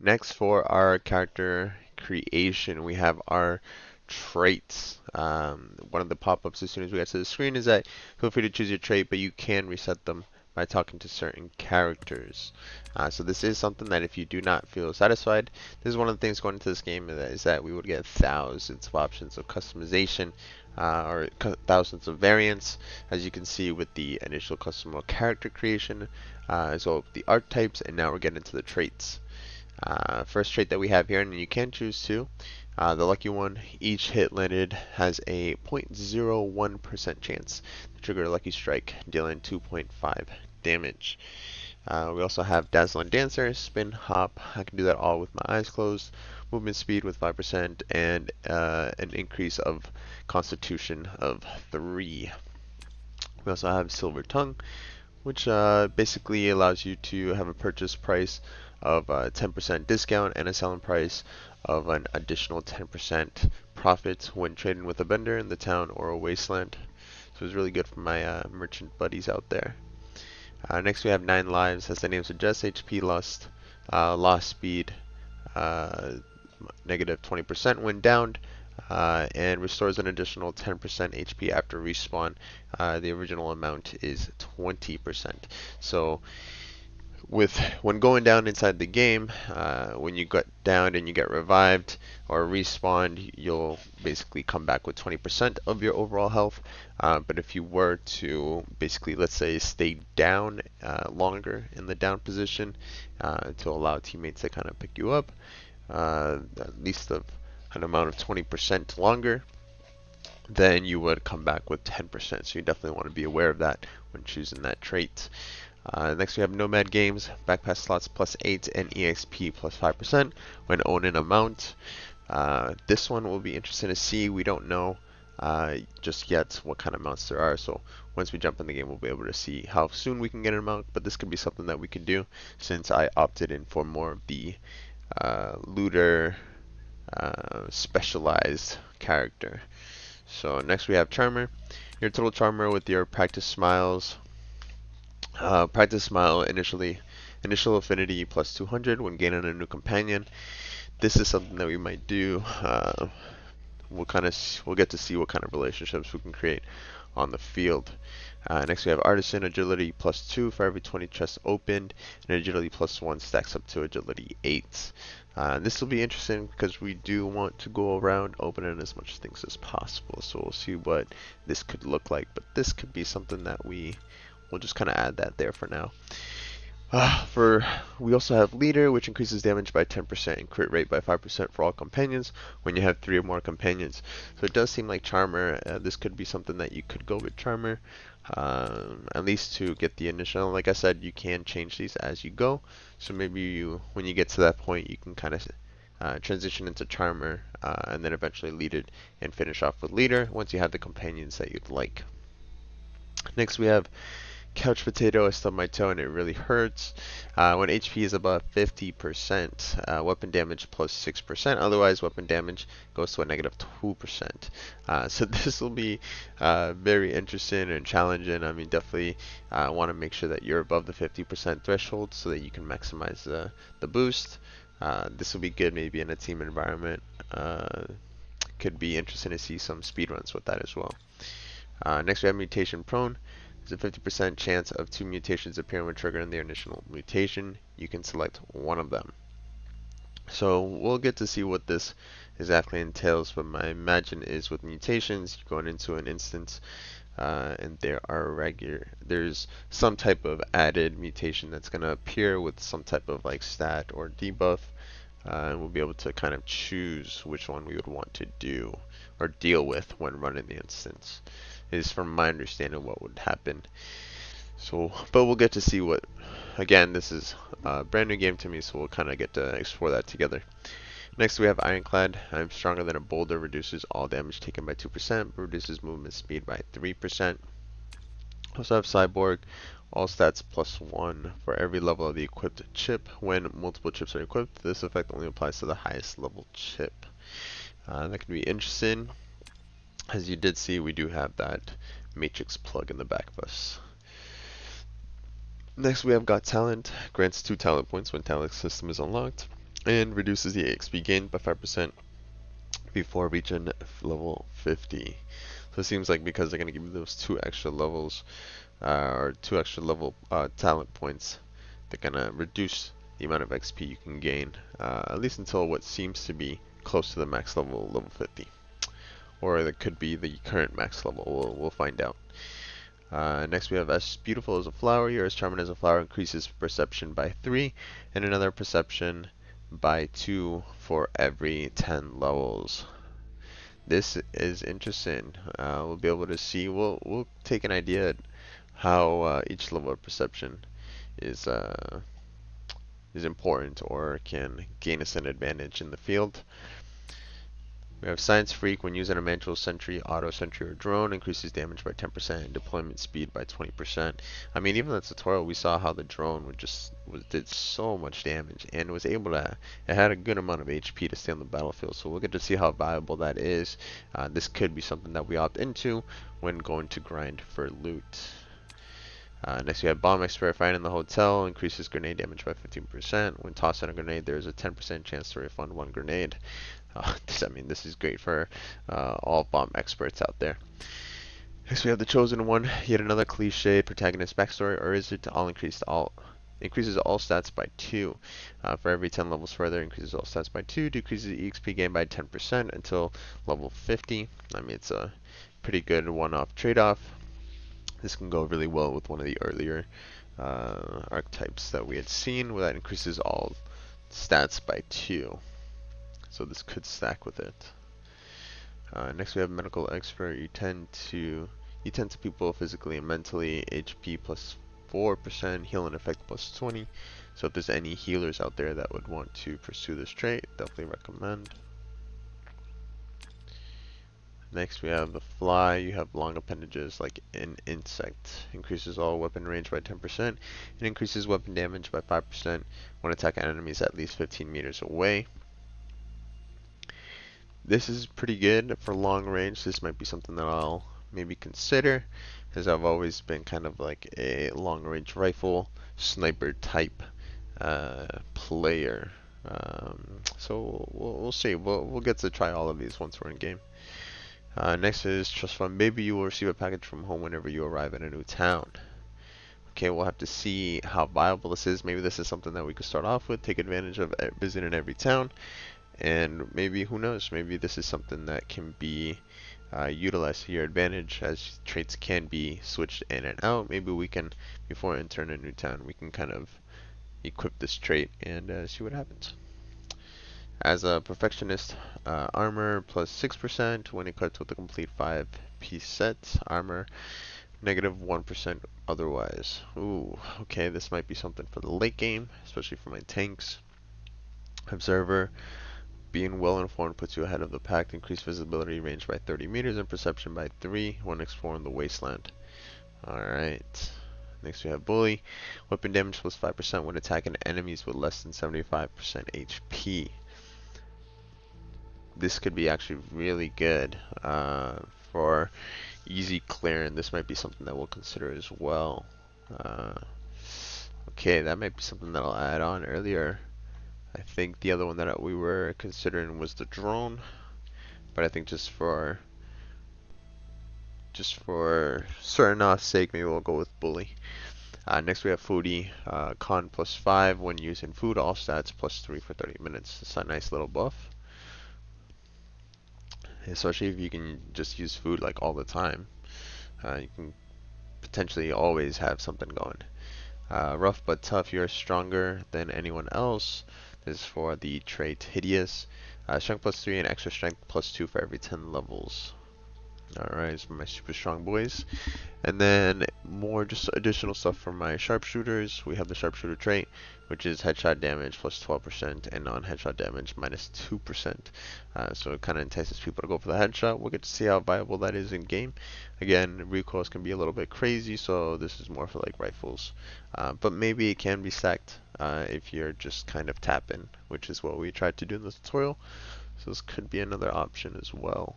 Next, for our character creation, we have our traits. One of the pop-ups as soon as we get to the screen is that feel free to choose your trait, but you can reset them by talking to certain characters. So this is something that if you do not feel satisfied, this is one of the things going into this game is that we would get thousands of options of customization or thousands of variants, as you can see with the initial custom character creation, as well as the archetypes, and now we're getting into the traits. First trait that we have here, and you can choose two. The lucky one, each hit landed has a 0.01% chance to trigger a lucky strike, dealing 2.5 damage. We also have Dazzling Dancer, Spin, Hop. I can do that all with my eyes closed. Movement speed with 5% and an increase of Constitution of 3. We also have Silver Tongue, which basically allows you to have a purchase price of 10% discount and a selling price of an additional 10% profit when trading with a vendor in the town or a wasteland. So it's really good for my merchant buddies out there. Next we have 9 lives, as the name suggests, HP lost, lost speed, uh, negative 20% when downed, and restores an additional 10% HP after respawn. The original amount is 20%. So with when going down inside the game, when you get down and you get revived or respawned, you'll basically come back with 20% of your overall health. But if you were to basically, let's say, stay down longer in the down position to allow teammates to kind of pick you up, at least an amount of 20% longer, then you would come back with 10%. So you definitely want to be aware of that when choosing that trait. Next we have Nomad Games, Backpass slots plus 8 and EXP plus 5% when owning a mount. This one will be interesting to see. We don't know just yet what kind of mounts there are, so once we jump in the game we'll be able to see how soon we can get a mount, but this could be something that we could do since I opted in for more of the looter specialized character. So next we have Charmer. Your total Charmer with your practice smiles. Practice smile initial affinity plus 200 when gaining a new companion. This is something that we might do. We'll get to see what kind of relationships we can create on the field. Next we have Artisan, agility plus 2 for every 20 chests opened, and agility plus 1 stacks up to agility 8. This will be interesting because we do want to go around opening as much things as possible, so we'll see what this could look like, but this could be something that we'll just kind of add that there for now. We also have Leader, which increases damage by 10% and crit rate by 5% for all companions when you have 3 or more companions. So it does seem like Charmer, this could be something that you could go with Charmer, at least to get the initial. Like I said, you can change these as you go. So maybe when you get to that point, you can kind of transition into Charmer and then eventually Leader and finish off with Leader once you have the companions that you'd like. Next we have Couch Potato. I stubbed my toe and it really hurts. When HP is above 50%, weapon damage plus 6%. Otherwise, weapon damage goes to a negative 2%. So this will be very interesting and challenging. I mean, definitely want to make sure that you're above the 50% threshold so that you can maximize the boost. This will be good maybe in a team environment. Could be interesting to see some speedruns with that as well. Next we have Mutation Prone. There's a 50% chance of 2 mutations appearing when triggering their initial mutation. You can select one of them. So we'll get to see what this exactly entails, but my imagine is with mutations, you're going into an instance and there's some type of added mutation that's going to appear with some type of like stat or debuff, and we'll be able to kind of choose which one we would want to do or deal with when running the instance, is from my understanding what would happen. So, but we'll get to see what, again, this is a brand new game to me, so we'll kind of get to explore that together. Next we have Ironclad. I'm stronger than a boulder, reduces all damage taken by 2%, reduces movement speed by 3%. Also have Cyborg, all stats plus 1 for every level of the equipped chip. When multiple chips are equipped, this effect only applies to the highest level chip. That could be interesting. As you did see, we do have that matrix plug in the back of us. Next we have Got Talent. Grants 2 talent points when talent system is unlocked. and reduces the XP gained by 5% before reaching level 50. So it seems like because they're going to give you those 2 extra levels, or 2 extra level talent points, they're going to reduce the amount of XP you can gain, at least until what seems to be close to the max level, level 50. Or it could be the current max level, we'll find out. Next we have as beautiful as a flower, you're as charming as a flower, increases perception by 3, and another perception by 2 for every 10 levels. This is interesting. We'll be able to see, we'll take an idea at how each level of perception is uh, is important or can gain us an advantage in the field. We have Science Freak. When using a manual sentry, auto sentry, or drone, increases damage by 10% and deployment speed by 20%. I mean, even in the tutorial, we saw how the drone did so much damage and was able to. It had a good amount of HP to stay on the battlefield. So we'll get to see how valuable that is. This could be something that we opt into when going to grind for loot. Next we have Bomb Expert. Find in the hotel, increases grenade damage by 15%. When tossing a grenade, there is a 10% chance to refund 1 grenade. I mean, this is great for all bomb experts out there. Next we have the Chosen One, yet another cliche protagonist backstory, or is it increases all stats by 2 for every 10 levels further, increases all stats by 2, decreases EXP gain by 10% until level 50. I mean, it's a pretty good one-off trade-off. This can go really well with one of the earlier archetypes that we had seen, where that increases all stats by 2. So this could stack with it. Next we have Medical Expert. You tend to people physically and mentally. HP plus 4%, healing effect plus 20. So if there's any healers out there that would want to pursue this trait, definitely recommend. Next we have the Fly. You have long appendages like an insect. Increases all weapon range by 10% and increases weapon damage by 5% when attacking enemies at least 15 meters away. This is pretty good for long range. This might be something that I'll maybe consider, as I've always been kind of like a long range rifle sniper type player. So we'll see. We'll get to try all of these once we're in game. Next is Trust Fund. Maybe you will receive a package from home whenever you arrive in a new town. Okay, we'll have to see how viable this is. Maybe this is something that we could start off with, take advantage of visiting every town, and maybe, who knows, maybe this is something that can be utilized to your advantage, as traits can be switched in and out. Maybe we can, before entering a new town, we can kind of equip this trait and see what happens. As a Perfectionist, armor plus 6% when equipped with a complete 5-piece set. Armor negative 1% otherwise. Ooh, okay, this might be something for the late game, especially for my tanks. Observer, being well informed puts you ahead of the pack. Increased visibility range by 30 meters and perception by 3 when exploring the wasteland. Alright. Next we have Bully. Weapon damage plus 5% when attacking enemies with less than 75% HP. This could be actually really good for easy clearing. This might be something that we'll consider as well. Okay, that might be something that I'll add on earlier. I think the other one that we were considering was the drone, but I think just for certain sake, maybe we'll go with Bully. Next we have Foodie. Con plus 5 when using food, all stats plus 3 for 30 minutes. It's a nice little buff, especially if you can just use food like all the time. You can potentially always have something going. Rough but tough, you're stronger than anyone else. This is for the trait Hideous. Strength plus 3 and extra strength plus 2 for every 10 levels. Alright, so my super strong boys. And then more just additional stuff for my sharpshooters. We have the sharpshooter trait, which is headshot damage plus 12% and non-headshot damage minus 2%. So it kind of entices people to go for the headshot. We'll get to see how viable that is in game. Again, recoils can be a little bit crazy, so this is more for like rifles. But maybe it can be stacked if you're just kind of tapping, which is what we tried to do in the tutorial. So this could be another option as well.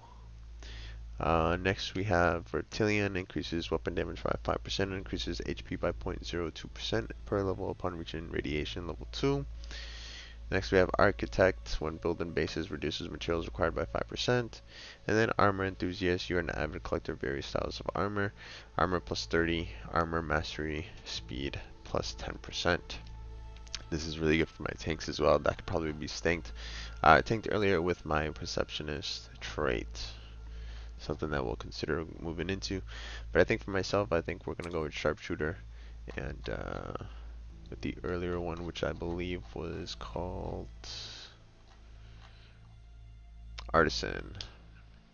Next we have Vertilion, increases weapon damage by 5% and increases HP by 0.02% per level upon reaching radiation level 2. Next we have Architect. When building bases, reduces materials required by 5%. And then Armor Enthusiast. You're an avid collector of various styles of armor. Armor plus 30, Armor Mastery, Speed plus 10%. This is really good for my tanks as well. That could probably be stanked. I tanked earlier with my Perceptionist trait. Something that we'll consider moving into. But I think for myself, I think we're going to go with Sharpshooter. And with the earlier one, which I believe was called Artisan.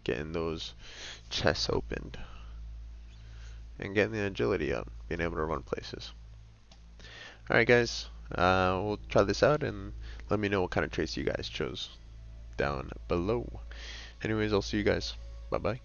Getting those chests opened. And getting the agility up. Being able to run places. Alright guys, we'll try this out and let me know what kind of traits you guys chose down below. Anyways, I'll see you guys. Bye bye.